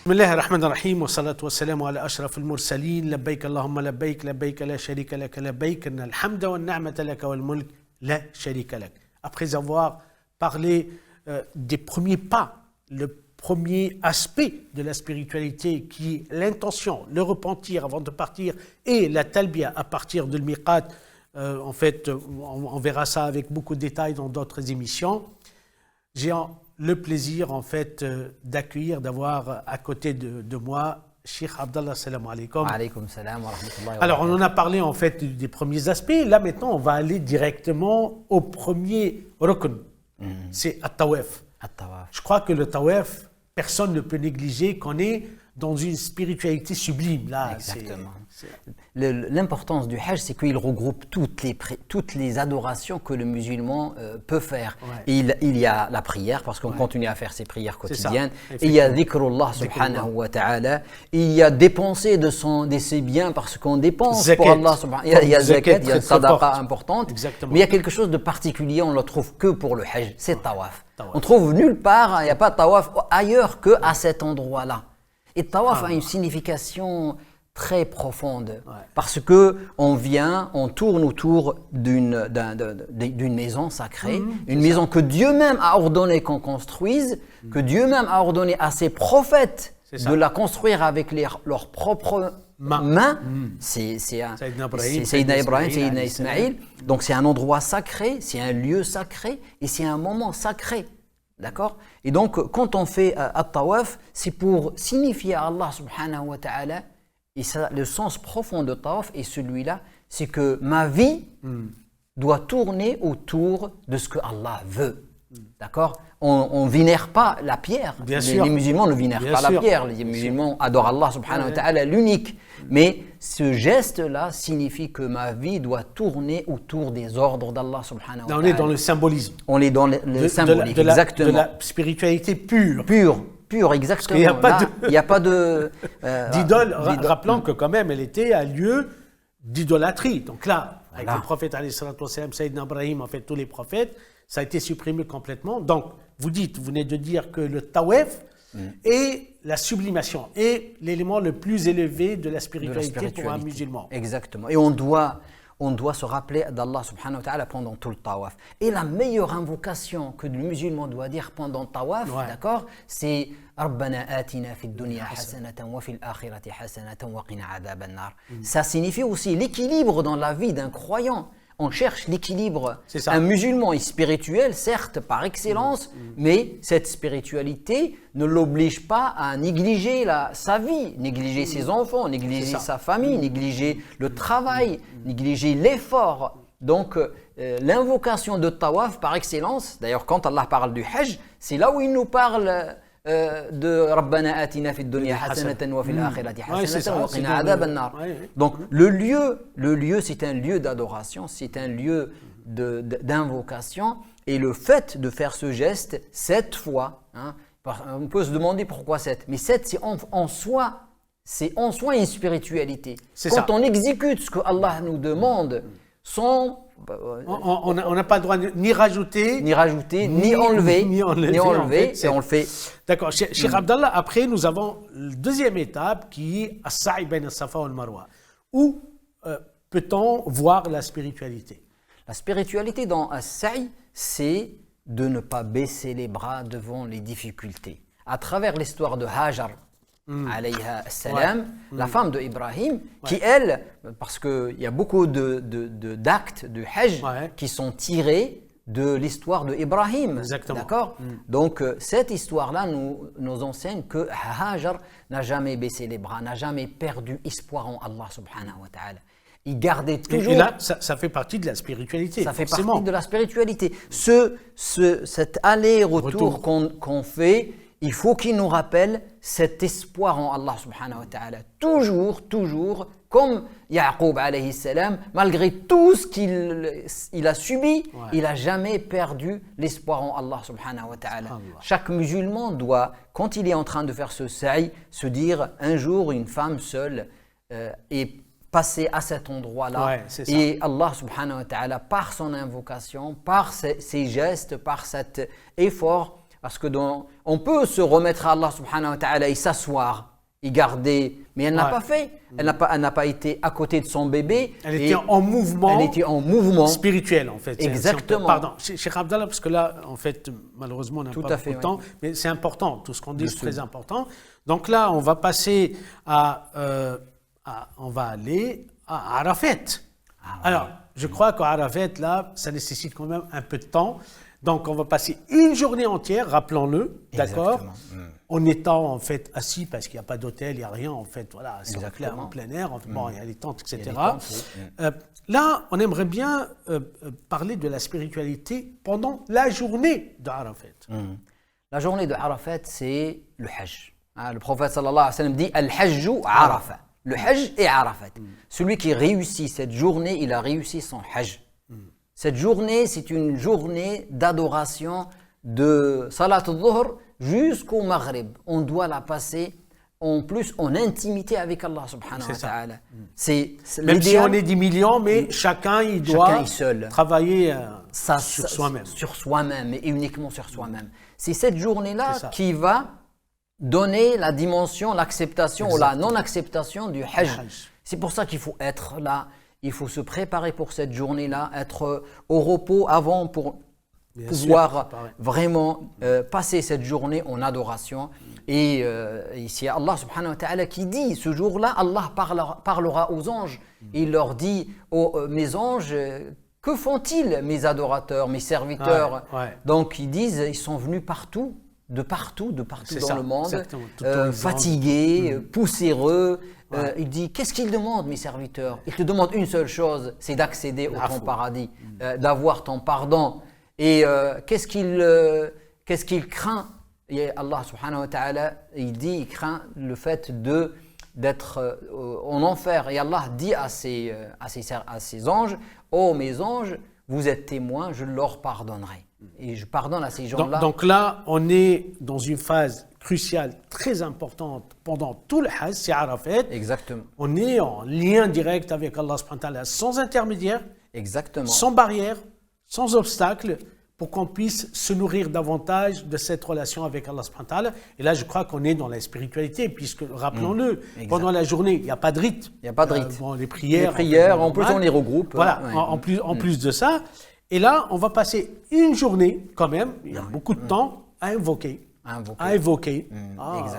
بسم الله الرحمن الرحيم والصلاة والسلام على أشرف المرسلين لبيك اللهم لبيك لبيك لا شريك لك لبيك إن الحمد والنعمة لك والملك لا شريك لك. Après avoir parlé des premiers pas, le premier aspect de la spiritualité qui est l'intention, le repentir avant de partir et la talbiya à partir de l'miqat, en fait on verra ça avec beaucoup de détails dans d'autres émissions. J'ai le plaisir en fait d'accueillir, d'avoir à côté de moi Cheikh Abdallah, salam alaikum. Alaykoum salam wa rahmatullahi wa barakatuh. Alors on en a parlé en fait des premiers aspects, là maintenant on va aller directement au premier rukn, c'est at-tawaf. Je crois que le tawaf, personne ne peut négliger qu'on est dans une spiritualité sublime. Là, exactement. L'importance du Hajj, c'est qu'il regroupe toutes les adorations que le musulman peut faire. Ouais. Il y a la prière, parce qu'on continue à faire ses prières quotidiennes. Il y a dhikrullah subhanahu wa ta'ala. Il y a dépenser de ses biens, parce qu'on dépense zakat. Pour Allah subhanahu wa ta'ala. Il y a zakat, il y a sadaqa importante. Exactement. Mais il y a quelque chose de particulier, on ne le trouve que pour le Hajj, c'est tawaf. On trouve nulle part, il n'y a pas de tawaf ailleurs qu'à cet endroit-là. Et le tawaf a une signification très profonde, parce que on tourne autour d'une maison sacrée, une maison que Dieu même a ordonné qu'on construise, que Dieu même a ordonné à ses prophètes de la construire avec leurs propres mains. C'est Sayyidina Ibrahim, Sayyidina Ismaïl. Donc c'est un endroit sacré, c'est un lieu sacré et c'est un moment sacré. D'accord? Et donc, quand on fait at-tawaf, c'est pour signifier à Allah subhanahu wa ta'ala, et ça, le sens profond de tawaf est celui-là, c'est que ma vie doit tourner autour de ce que Allah veut. D'accord? On ne vénère pas la pierre. Les musulmans ne vénèrent pas la pierre. Les musulmans adorent Allah subhanahu wa ta'ala, l'unique. Mais ce geste-là signifie que ma vie doit tourner autour des ordres d'Allah subhanahu wa ta'ala. On est dans le symbolisme. On est dans le symbolique, exactement. De la spiritualité pure. Pure, exactement. Il n'y a pas de d'idole. Rappelons que quand même, elle était un lieu d'idolâtrie. Donc là, avec le prophète alayhi salatu wa salam, Sayyidina Ibrahim, en fait tous les prophètes, ça a été supprimé complètement. Donc, vous venez de dire que le tawaf est la sublimation, est l'élément le plus élevé de la spiritualité pour un musulman. Exactement. Et on doit se rappeler d'Allah subhanahu wa ta'ala pendant tout le tawaf. Et la meilleure invocation que le musulman doit dire pendant le tawaf, d'accord, c'est Rabbana atina fid dunya hasanatan wa fil akhirati hasanatan wa qina adhaban nar. Ça signifie aussi l'équilibre dans la vie d'un croyant. On cherche l'équilibre. Un musulman est spirituel, certes, par excellence, mais cette spiritualité ne l'oblige pas à négliger sa vie, négliger ses enfants, négliger sa famille, négliger le travail, négliger l'effort. Donc, l'invocation de tawaf par excellence, d'ailleurs, quand Allah parle du Hajj, c'est là où il nous parle de Rabbana atina fid dunya hasanatan wa fil akhirati hasanatan wa qina adhaban nar. Donc le lieu c'est un lieu d'adoration, c'est un lieu d'invocation, et le fait de faire ce geste 7 fois, on peut se demander pourquoi 7, mais 7 c'est en soi une spiritualité. Quand on exécute ce que Allah nous demande sans on n'a pas le droit ni rajouter, ni enlever, et on le fait. D'accord. Cheikh Abdallah, après nous avons la deuxième étape qui est as-sa'i bayna as-safa wal marwa. Où peut-on voir la spiritualité? La spiritualité dans as-sa'i, c'est de ne pas baisser les bras devant les difficultés. À travers l'histoire de Hajar, alayha salam, la femme de Ibrahim, qui elle, parce qu'il y a beaucoup d'actes de Hajj qui sont tirés de l'histoire de Ibrahim. Exactement. D'accord? Donc cette histoire-là nous enseigne que Hajar n'a jamais baissé les bras, n'a jamais perdu espoir en Allah subhanahu wa ta'ala. Il gardait toujours. Et là, ça fait partie de la spiritualité. Ça fait partie de la spiritualité. Cet aller-retour qu'on fait, il faut qu'il nous rappelle cet espoir en Allah subhanahu wa ta'ala. Toujours, comme Yaqub alayhi salam, malgré tout ce qu'il a subi, il n'a jamais perdu l'espoir en Allah subhanahu wa ta'ala. Chaque musulman doit, quand il est en train de faire ce sa'i, se dire un jour une femme seule est passer à cet endroit-là, et Allah subhanahu wa ta'ala, par son invocation, par ses gestes, par cet effort, Parce que on peut se remettre à Allah subhanahu wa ta'ala et s'asseoir et garder, mais elle n'a pas fait. Elle n'a pas été à côté de son bébé. Elle était en mouvement. Elle était en mouvement spirituel, en fait. Exactement. Pardon, Cheikh Abdallah, parce que là, en fait, malheureusement, on n'a pas beaucoup de temps, mais c'est important. Tout ce qu'on dit, c'est très important. Donc là, on va passer on va aller à Arafat. Alors, je crois qu'à Arafat, là, ça nécessite quand même un peu de temps. Donc, on va passer une journée entière, rappelons-le, d'accord, en étant en fait assis parce qu'il n'y a pas d'hôtel, il n'y a rien, en fait, voilà, c'est en plein air, bon, il y a les tentes, etc. Là, on aimerait bien parler de la spiritualité pendant la journée d'Arafat. La journée de Arafat, c'est le Hajj. Le prophète sallallahu alayhi wa sallam dit Al-Hajju Arafat. Le Hajj est Arafat. Celui qui réussit cette journée, il a réussi son Hajj. Cette journée, c'est une journée d'adoration de Salat al-Dhuhr jusqu'au Maghrib. On doit la passer en plus en intimité avec Allah subhanahu wa ta'ala. Même si on est 10 millions, mais chacun il doit travailler sur soi-même. Sur soi-même et uniquement sur soi-même. C'est cette journée-là qui va donner la dimension, l'acceptation ou la non-acceptation du Hajj. C'est pour ça qu'il faut être là. Il faut se préparer pour cette journée-là, être au repos avant pour pouvoir vraiment passer cette journée en adoration. Et c'est Allah subhanahu wa ta'ala qui dit, ce jour-là, Allah parlera aux anges. Il leur dit, mes anges, que font-ils mes adorateurs, mes serviteurs? Donc ils disent, ils sont venus partout dans le monde, fatigués, poussiéreux. Il dit, qu'est-ce qu'ils demandent, mes serviteurs? Ils te demandent une seule chose, c'est d'accéder au ton paradis, d'avoir ton pardon. Et qu'est-ce qu'il craint? Et Allah subhanahu wa ta'ala, il craint le fait d'être en enfer. Et Allah dit à ses anges, oh mes anges, vous êtes témoins, je leur pardonnerai. Et je pardonne à ces gens-là. Donc là, on est dans une phase cruciale, très importante pendant tout le Hajj, c'est Arafat. Exactement. On est en lien direct avec Allah subhanahu wa ta'ala, sans intermédiaire, exactement, sans barrière, sans obstacle, pour qu'on puisse se nourrir davantage de cette relation avec Allah subhanahu wa ta'ala. Et là, je crois qu'on est dans la spiritualité, puisque, rappelons-le, pendant la journée, il n'y a pas de rite. Il n'y a pas de rite. Les prières, en plus, on les regroupe. Voilà, en plus de ça. Et là, on va passer une journée, quand même, il y a beaucoup de temps, à invoquer.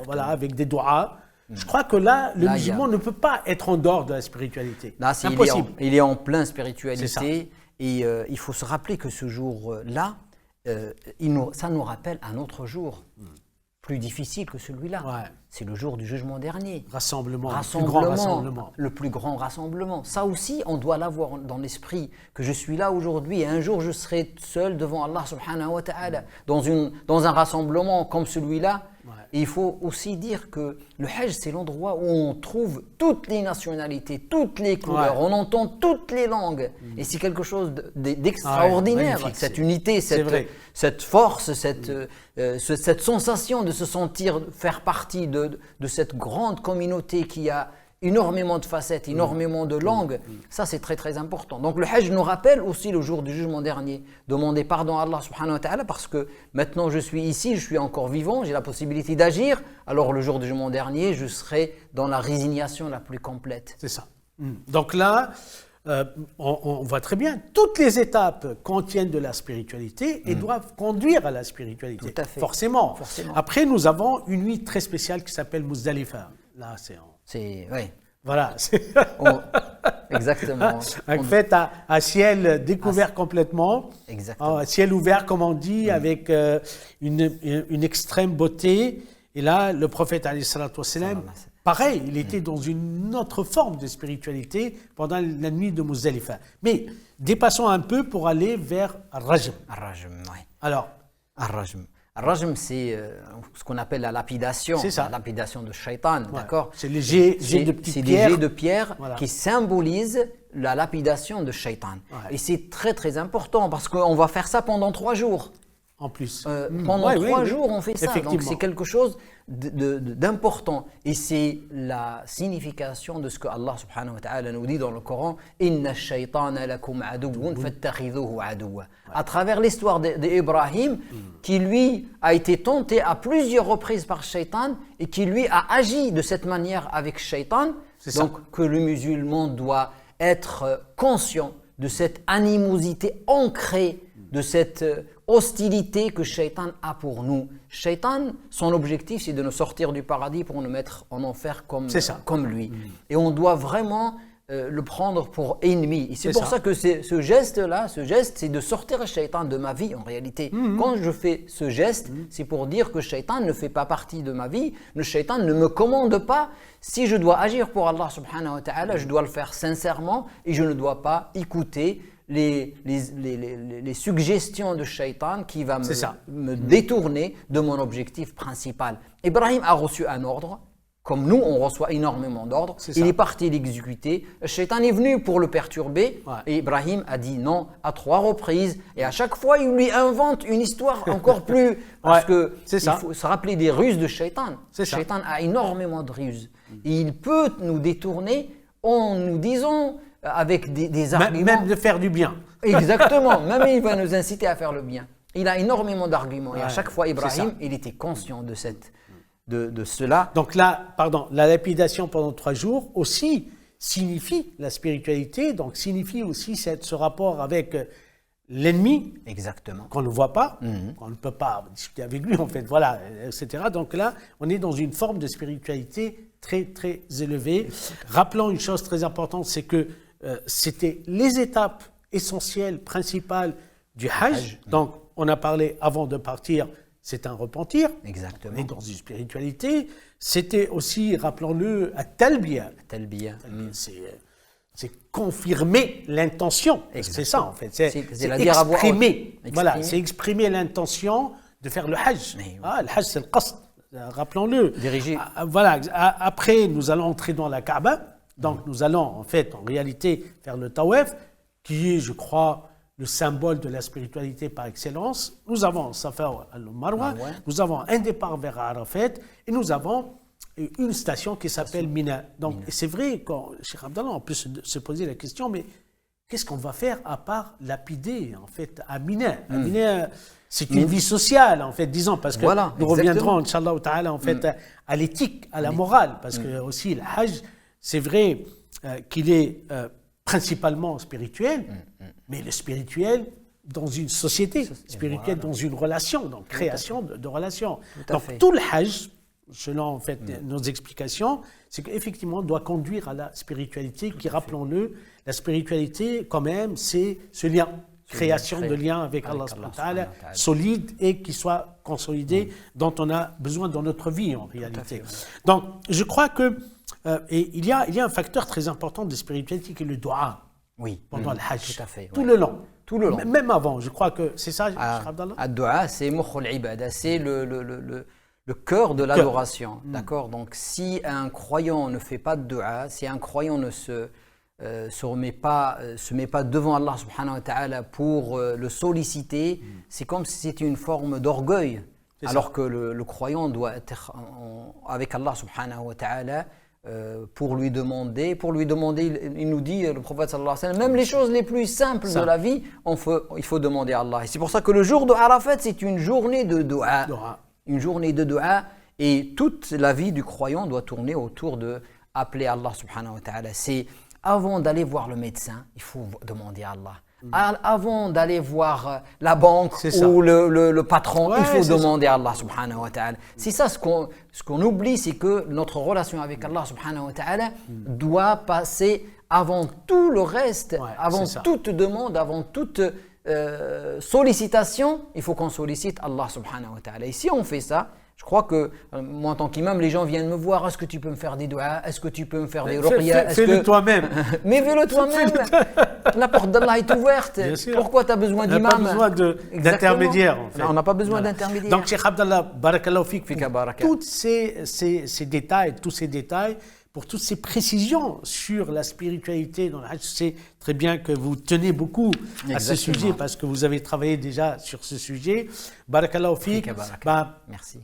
Voilà, avec des doigts. Je crois que là, le musulman ne peut pas être en dehors de la spiritualité. Là, c'est impossible. Il est en pleine spiritualité. Et il faut se rappeler que ce jour-là, ça nous rappelle un autre jour plus difficile que celui-là. C'est le jour du jugement dernier. Le plus grand rassemblement. Ça aussi, on doit l'avoir dans l'esprit, que je suis là aujourd'hui et un jour je serai seul devant Allah subhanahu wa ta'ala. Dans un rassemblement comme celui-là, il faut aussi dire que le Hajj, c'est l'endroit où on trouve toutes les nationalités, toutes les couleurs, on entend toutes les langues. Et c'est quelque chose d'extraordinaire, cette unité, cette force, cette sensation de se sentir faire partie de cette grande communauté qui a énormément de facettes, énormément de langues. Ça, c'est très très important. Donc le Hajj nous rappelle aussi le jour du jugement dernier. Demander pardon à Allah subhanahu wa ta'ala parce que maintenant je suis ici, je suis encore vivant, j'ai la possibilité d'agir. Alors le jour du jugement dernier, je serai dans la résignation la plus complète. C'est ça. Donc là, on voit très bien, toutes les étapes contiennent de la spiritualité et doivent conduire à la spiritualité. Tout à fait. Forcément. Après, nous avons une nuit très spéciale qui s'appelle Muzdalifa. Là, Voilà. Exactement. En fait, à ciel découvert complètement. Exactement. À ciel ouvert, comme on dit, avec une extrême beauté. Et là, le prophète, alayhi salatu wassalam, pareil, il était dans une autre forme de spiritualité pendant la nuit de Muzdalifa. Mais dépassons un peu pour aller vers Ar-Rajm. Ar-Rajm, oui. Alors, Ar-Rajm. Ar-Rajm, c'est ce qu'on appelle la lapidation. C'est ça. La lapidation de Shaitan, d'accord? C'est les jets de petites pierres. Des jets de pierre qui symbolisent la lapidation de Shaitan. Et c'est très très important parce qu'on va faire ça pendant 3 jours. En plus. Pendant 3 jours, on fait ça. Donc Effectivement. c'est quelque chose d'important. Et c'est la signification de ce que Allah subhanahu wa ta'ala nous dit dans le Coran. Inna ash-shaytana lakum aduwwun fattakhidhuhu aduwwa. À travers l'histoire d'Ibrahim, qui lui a été tenté à plusieurs reprises par Shaitan et qui lui a agi de cette manière avec Shaitan. Donc que le musulman doit être conscient de cette animosité ancrée, de cette hostilité que Shaitan a pour nous. Shaitan, son objectif, c'est de nous sortir du paradis pour nous mettre en enfer comme lui. Et on doit vraiment le prendre pour ennemi. Et c'est pour ça que ce geste-là, c'est de sortir Shaitan de ma vie en réalité. Quand je fais ce geste, c'est pour dire que Shaitan ne fait pas partie de ma vie. Le Shaitan ne me commande pas. Si je dois agir pour Allah subhanahu wa ta'ala, je dois le faire sincèrement et je ne dois pas écouter les suggestions de Shaitan qui va me détourner de mon objectif principal. Ibrahim a reçu un ordre, comme nous on reçoit énormément d'ordres. Il est parti l'exécuter. Shaitan est venu pour le perturber et Ibrahim a dit non à 3 reprises. Et à chaque fois, il lui invente une histoire encore plus. Parce que il faut se rappeler des ruses de Shaitan. Shaitan a énormément de ruses. Et il peut nous détourner en nous disant avec des arguments. Même de faire du bien. Exactement. Même il va nous inciter à faire le bien. Il a énormément d'arguments. Et à chaque fois, Ibrahim, il était conscient de cela. Donc là, la lapidation pendant 3 jours aussi signifie la spiritualité, donc signifie aussi ce rapport avec l'ennemi. Exactement. Qu'on ne voit pas, qu'on ne peut pas discuter avec lui, en fait, voilà, etc. Donc là, on est dans une forme de spiritualité très, très élevée. Rappelons une chose très importante, c'est que c'était les étapes essentielles, principales du Hajj. Donc, on a parlé avant de partir, c'est un repentir. Exactement. On est dans une spiritualité. C'était aussi, rappelons-le, à Talbiya. C'est confirmer l'intention. C'est ça, en fait. C'est exprimer. Voilà, c'est exprimer l'intention de faire le Hajj. Le Hajj, c'est le qasd. Rappelons-le. Dirigé. Voilà. Après, nous allons entrer dans la Kaaba. Donc, nous allons, en fait, en réalité, faire le Tawaf, qui est, je crois, le symbole de la spiritualité par excellence. Nous avons Safa al-Marwa, nous avons un départ vers Arafat, et nous avons une station qui s'appelle Mina. Donc, c'est vrai, quand Cheikh Abdallah, on peut se poser la question, mais qu'est-ce qu'on va faire à part lapider, en fait, à Mina? Mina, c'est une vie sociale, en fait, disons, parce que nous reviendrons, Inch'Allah ta'ala, en fait, à l'éthique, à la morale, parce que aussi, le Hajj, c'est vrai qu'il est principalement spirituel, mais le spirituel dans une société, spirituel dans une relation, donc création de relations. Donc tout le Hajj, selon en fait nos explications, c'est qu'effectivement on doit conduire à la spiritualité qui, rappelons-le, la spiritualité quand même c'est ce lien, création de lien avec Allah subhanahu wa ta'ala, solide et qui soit consolidé, dont on a besoin dans notre vie en réalité. Donc je crois que et il y a un facteur très important de spiritualité qui est le dua pendant le Hajj, tout le long. Même avant, je crois que c'est ça, Cheikh Abdallah. Le dua, c'est mukhul ibada, c'est le cœur de l'adoration. D'accord. Donc si un croyant ne fait pas de dua, si un croyant ne se met pas devant Allah subhanahu wa ta'ala pour le solliciter, c'est comme si c'était une forme d'orgueil. Alors que le croyant doit être avec Allah subhanahu wa ta'ala pour lui demander, il nous dit, le prophète sallallahu alayhi wa sallam, même les choses les plus simples de la vie, il faut demander à Allah. Et c'est pour ça que le jour de Arafat, c'est une journée de dua. Une journée de dua, et toute la vie du croyant doit tourner autour de appeler Allah subhanahu wa ta'ala. C'est avant d'aller voir le médecin, il faut demander à Allah. Avant d'aller voir la banque ou le patron, il faut demander à Allah subhanahu wa ta'ala. C'est ça ce qu'on oublie, c'est que notre relation avec Allah subhanahu wa ta'ala doit passer avant tout le reste, avant toute demande, avant toute sollicitation. Il faut qu'on sollicite Allah subhanahu wa ta'ala. Et si on fait ça, je crois que moi en tant qu'imam, les gens viennent me voir, est-ce que tu peux me faire des doigts, est-ce que tu peux me faire des ruqya, fais-le toi-même. Mais fais-le toi-même. La porte d'Allah est ouverte. Pourquoi tu as besoin d'imam? On n'a pas besoin d'intermédiaire. En fait. On n'a pas besoin d'intermédiaire. Donc Cheikh Abdallah, barakallahu fik, tous ces détails pour toutes ces précisions sur la spiritualité dans le Hajj. Je sais très bien que vous tenez beaucoup à ce sujet parce que vous avez travaillé déjà sur ce sujet. Barakallahu fik. Merci.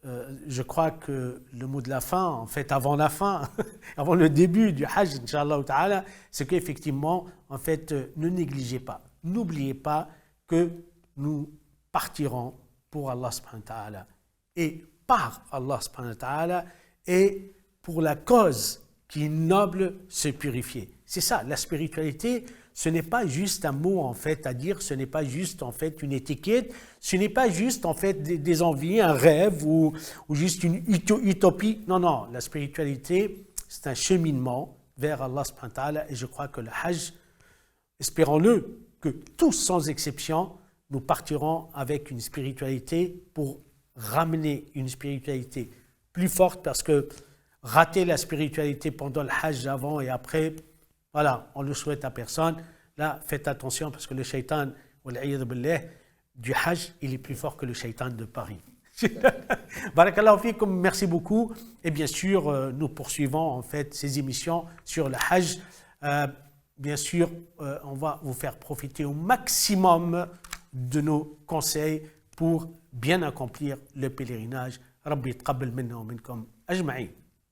Je crois que le mot de la fin, en fait, avant la fin, avant le début du Hajj, Inch'Allah Ta'ala, c'est qu'effectivement, en fait, ne négligez pas, n'oubliez pas que nous partirons pour Allah subhanahu wa ta'ala et par Allah subhanahu wa ta'ala et pour la cause qui est noble, se purifier. C'est ça, la spiritualité, ce n'est pas juste un mot en fait à dire, ce n'est pas juste en fait une étiquette, ce n'est pas juste en fait des envies, un rêve ou juste une utopie. Non, non, la spiritualité, c'est un cheminement vers Allah subhanahu wa ta'ala et je crois que le Hajj, espérons-le, que tous sans exception, nous partirons avec une spiritualité pour ramener une spiritualité plus forte parce que rater la spiritualité pendant le Hajj avant et après, voilà, on ne le souhaite à personne. Là, faites attention parce que le shaitan, du Hajj, il est plus fort que le shaitan de Paris. Barakallahu fikum, merci beaucoup. Et bien sûr, nous poursuivons en fait ces émissions sur le Hajj. Bien sûr, on va vous faire profiter au maximum de nos conseils pour bien accomplir le pèlerinage. Rabbi tqabbal minna wa minkum ajma'in.